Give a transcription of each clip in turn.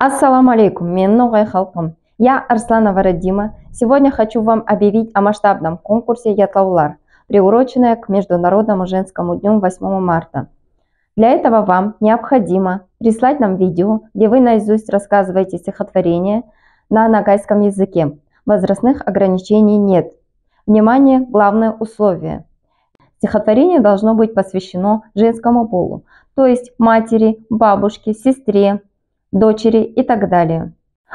Ассаламу алейкум, минногай халкам. Я Арсланова Радима. Сегодня хочу вам объявить о масштабном конкурсе Ятлаулар, приуроченное к Международному женскому дню 8 марта. Для этого вам необходимо прислать нам видео, где вы наизусть рассказываете стихотворение на ногайском языке. Возрастных ограничений нет. Внимание, главное условие. Стихотворение должно быть посвящено женскому полу, то есть матери, бабушке, сестре, дочери и так далее.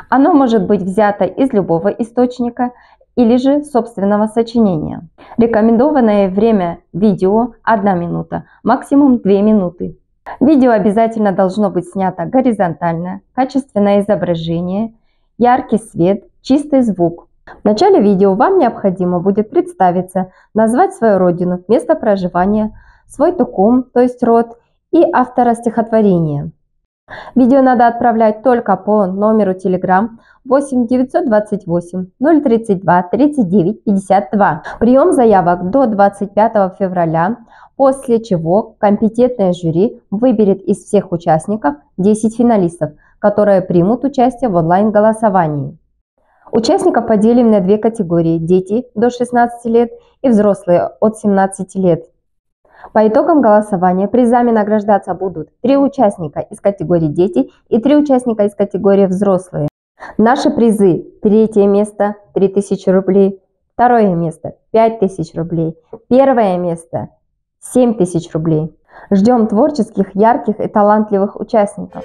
Оно может быть взято из любого источника или же собственного сочинения. Рекомендованное время видео 1 минута, максимум 2 минуты. Видео обязательно должно быть снято горизонтально, качественное изображение, яркий свет, чистый звук. В начале видео вам необходимо будет представиться, назвать свою родину, место проживания, свой тукум, то есть род, и автора стихотворения. Видео надо отправлять только по номеру Telegram 8 928 032 39 52. Прием заявок до 25 февраля, после чего компетентное жюри выберет из всех участников 10 финалистов, которые примут участие в онлайн-голосовании. Участников поделим на 2 категории – дети до 16 лет и взрослые от 17 лет. По итогам голосования призами награждаться будут 3 участника из категории «Дети» и 3 участника из категории «Взрослые». Наши призы: 3 место – 3000 рублей, 2 место – 5000 рублей, 1 место – 7000 рублей. Ждем творческих, ярких и талантливых участников.